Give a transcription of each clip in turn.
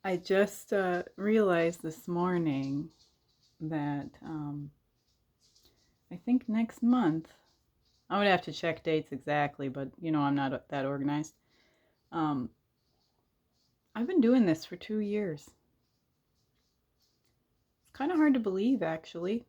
I just realized this morning that I think next month, I would have to check dates exactly, but I'm not that organized. Um, I've been doing this for 2 years. It's kind of hard to believe, actually.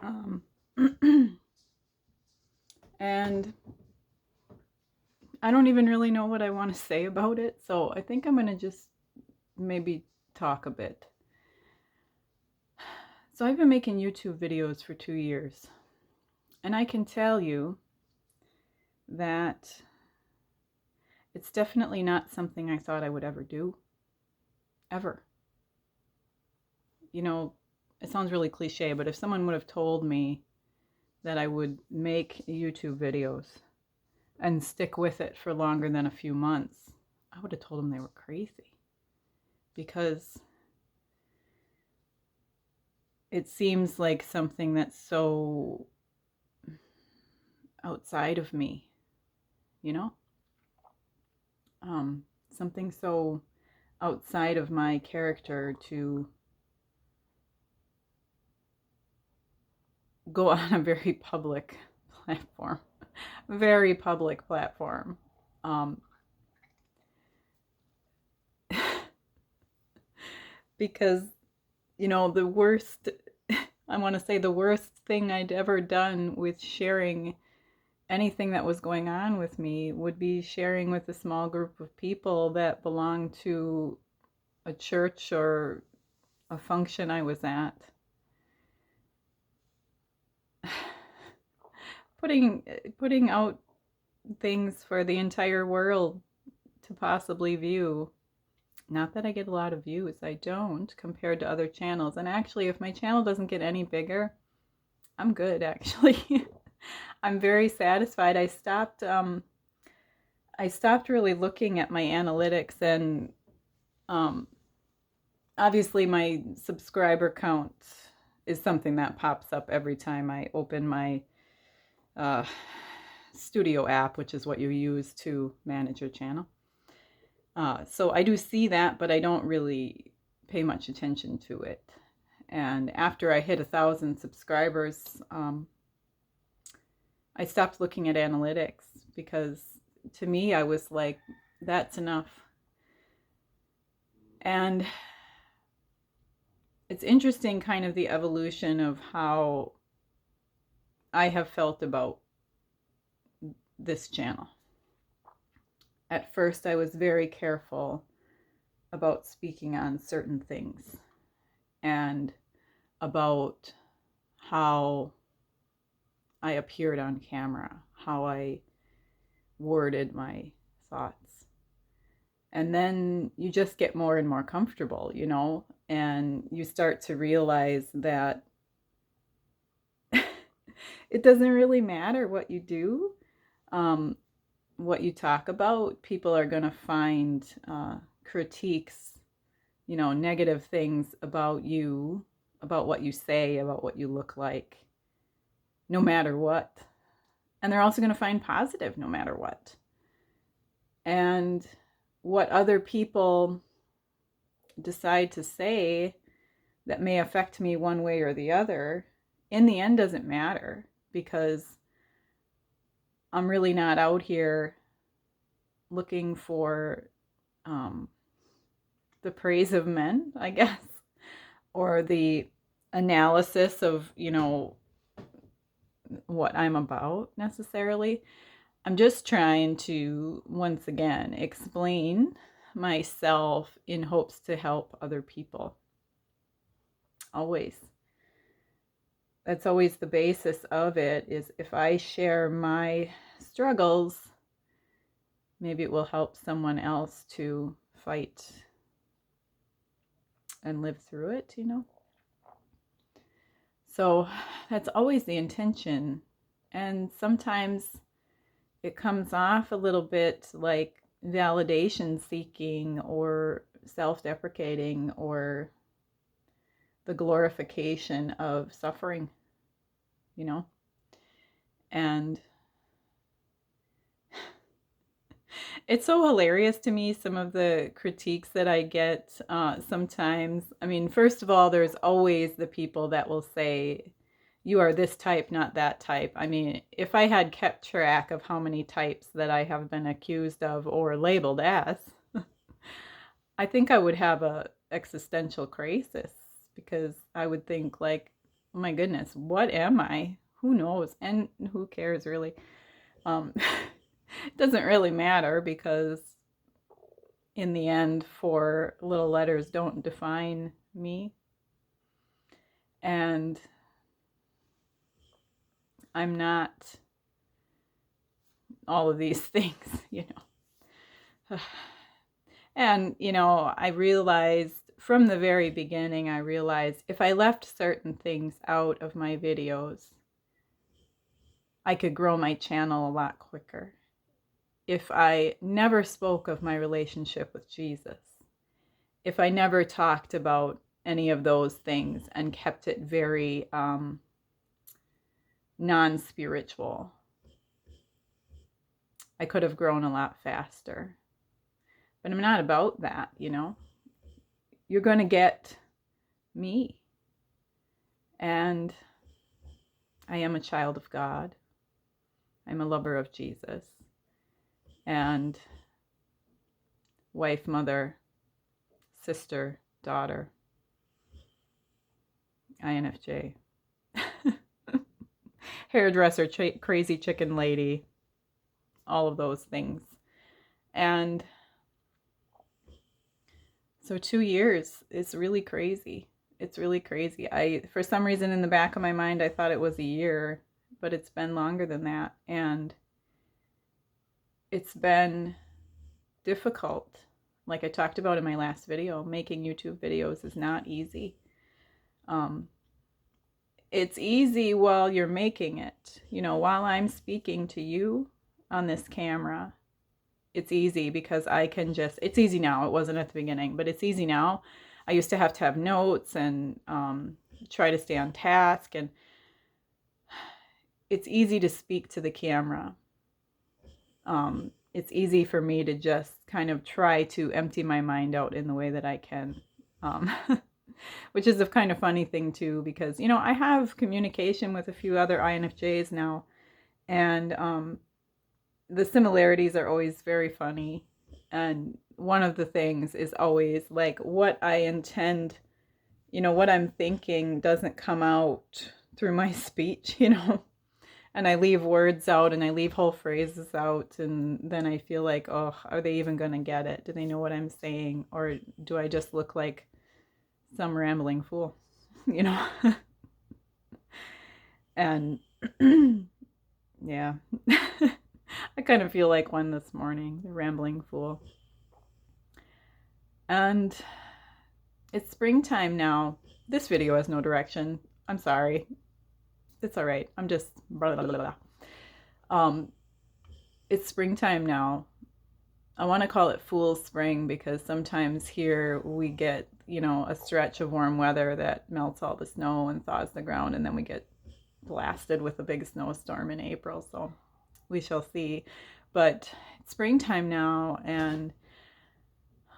Um, and I don't even really know what I want to say about it, so I think I'm going to just maybe talk a bit. So I've been making YouTube videos for 2 years, and I can tell you that it's definitely not something I thought I would ever do. Ever. You know, it sounds really cliche, but if someone would have told me that I would make YouTube videos and stick with it for longer than a few months, I would have told them they were crazy. Because it seems like something that's so outside of me, you know? Something so outside of my character to go on a very public platform. Very public platform. Um, because, the worst, I want to say the worst thing I'd ever done with sharing anything that was going on with me would be sharing with a small group of people that belonged to a church or a function I was at. Putting out things for the entire world to possibly view. Not that I get a lot of views, I don't, compared to other channels. And actually, if my channel doesn't get any bigger, I'm good, actually. I'm very satisfied. I stopped really looking at my analytics, and obviously my subscriber count is something that pops up every time I open my uh, studio app, which is what you use to manage your channel. So I do see that, but I don't really pay much attention to it. And after I hit 1,000 subscribers, I stopped looking at analytics because to me, I was like, that's enough. And it's interesting, kind of the evolution of how I have felt about this channel. At first, I was very careful about speaking on certain things and about how I appeared on camera, how I worded my thoughts. And then you just get more and more comfortable, and you start to realize that it doesn't really matter what you do, what you talk about. People are going to find critiques, negative things about you, about what you say, about what you look like, no matter what. And they're also going to find positive no matter what. And what other people decide to say that may affect me one way or the other, in the end doesn't matter, because I'm really not out here looking for the praise of men, I guess, or the analysis of, what I'm about necessarily. I'm just trying to, once again, explain myself in hopes to help other people. Always. That's always the basis of it, is if I share my struggles, maybe it will help someone else to fight and live through it, So that's always the intention. And sometimes it comes off a little bit like validation seeking or self-deprecating or the glorification of suffering, And It's so hilarious to me, some of the critiques that I get sometimes. I mean, first of all, there's always the people that will say, you are this type, not that type. I mean, if I had kept track of how many types that I have been accused of or labeled as, I think I would have a existential crisis, because I would think like, oh my goodness, what am I? Who knows? And who cares really? It doesn't really matter, because in the end, four little letters don't define me. And I'm not all of these things, you know. And, you know, I realized from the very beginning, I realized if I left certain things out of my videos, I could grow my channel a lot quicker. If I never spoke of my relationship with Jesus, if I never talked about any of those things and kept it very non-spiritual, I could have grown a lot faster. But I'm not about that, you know. You're going to get me. And I am a child of God. I'm a lover of Jesus. And wife, mother, sister, daughter, INFJ. Hairdresser, crazy chicken lady, all of those things. And so 2 years is really crazy. It's really crazy. For some reason in the back of my mind, I thought it was a year, but it's been longer than that. And it's been difficult. Like I talked about in my last video, making YouTube videos is not easy. It's easy while you're making it. You know, while I'm speaking to you on this camera, it's easy because I can just, it's easy now. It wasn't at the beginning, but it's easy now. I used to have notes and try to stay on task, and it's easy to speak to the camera. It's easy for me to just kind of try to empty my mind out in the way that I can. Which is a kind of funny thing too, because, you know, I have communication with a few other INFJs now, and the similarities are always very funny. And one of the things is always like what I intend, you know, what I'm thinking doesn't come out through my speech, you know, and I leave words out and I leave whole phrases out, and then I feel like, oh, are they even going to get it? Do they know what I'm saying? Or do I just look like some rambling fool, you know? And yeah, I kind of feel like one this morning, the rambling fool. And it's springtime now. This video has no direction. I'm sorry. It's all right. I'm just blah, blah, blah, blah. It's springtime now. I want to call it Fool's Spring because sometimes here we get, you know, a stretch of warm weather that melts all the snow and thaws the ground, and then we get blasted with a big snowstorm in April. So we shall see. But it's springtime now, and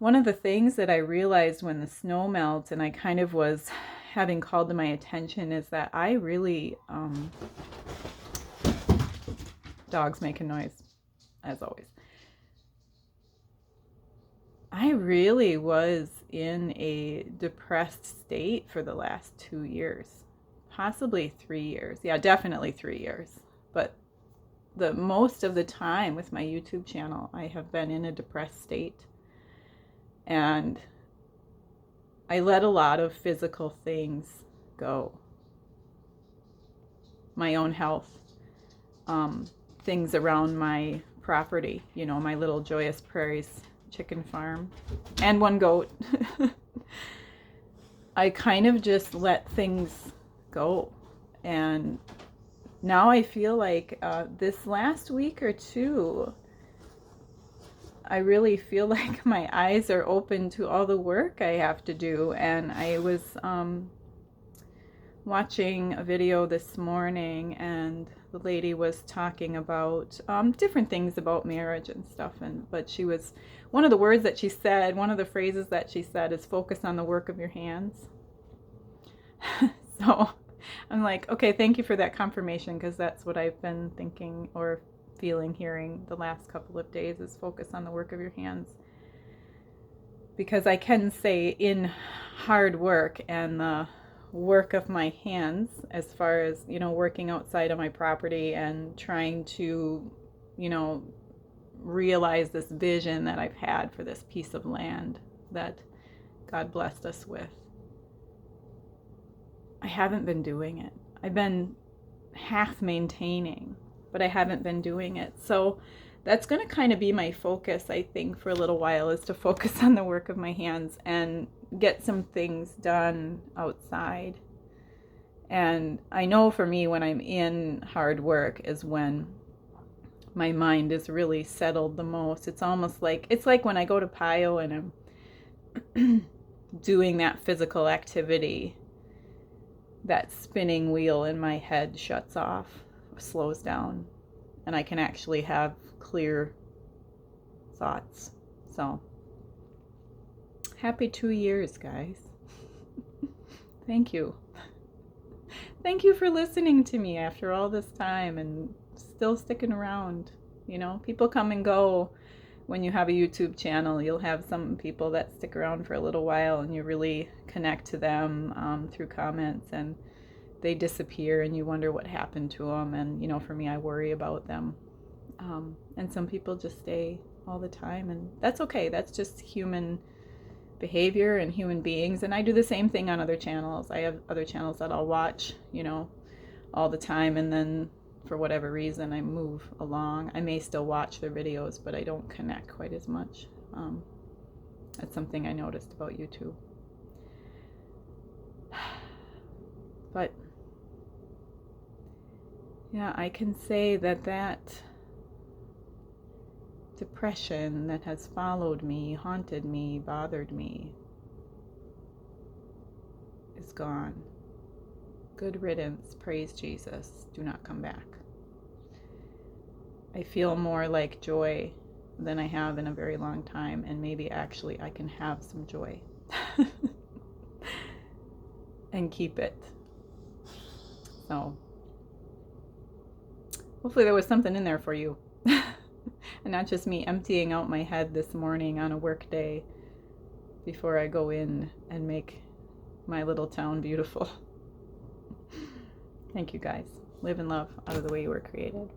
one of the things that I realized when the snow melts, and I kind of was having called to my attention, is that I really, dogs making noise, as always. I really was in a depressed state for the last 2 years, possibly 3 years. Yeah, definitely 3 years. But the most of the time with my YouTube channel, I have been in a depressed state. And I let a lot of physical things go. My own health, things around my property, you know, my little Joyous Prairies chicken farm, and one goat. I kind of just let things go. And now I feel like this last week or two, I really feel like my eyes are open to all the work I have to do. And I was watching a video this morning, and the lady was talking about different things about marriage and stuff, but she was, one of the words that she said, one of the phrases that she said is focus on the work of your hands. So I'm like, okay, thank you for that confirmation, because that's what I've been thinking or feeling, hearing the last couple of days, is focus on the work of your hands. Because I can say in hard work and the work of my hands, as far as, working outside of my property and trying to, realize this vision that I've had for this piece of land that God blessed us with, I haven't been doing it. I've been half maintaining, but I haven't been doing it. So that's going to kind of be my focus, I think, for a little while, is to focus on the work of my hands and get some things done outside. And I know for me, when I'm in hard work is when my mind is really settled the most. It's almost like, it's like when I go to Pio and I'm doing that physical activity, that spinning wheel in my head shuts off, slows down, and I can actually have clear thoughts. So, happy 2 years, guys. Thank you. Thank you for listening to me after all this time and still sticking around. People come and go. When you have a YouTube channel, you'll have some people that stick around for a little while and you really connect to them through comments, and they disappear and you wonder what happened to them. And, for me, I worry about them. And some people just stay all the time, and that's okay. That's just human behavior and human beings. And I do the same thing on other channels. I have other channels that I'll watch, all the time, and then for whatever reason I move along. I may still watch their videos, but I don't connect quite as much. That's something I noticed about YouTube. But yeah, I can say that depression that has followed me, haunted me, bothered me, is gone. Good riddance. Praise Jesus. Do not come back. I feel more like joy than I have in a very long time, and maybe actually I can have some joy and keep it. So hopefully there was something in there for you. And not just me emptying out my head this morning on a work day before I go in and make my little town beautiful. Thank you, guys. Live in love out of the way you were created.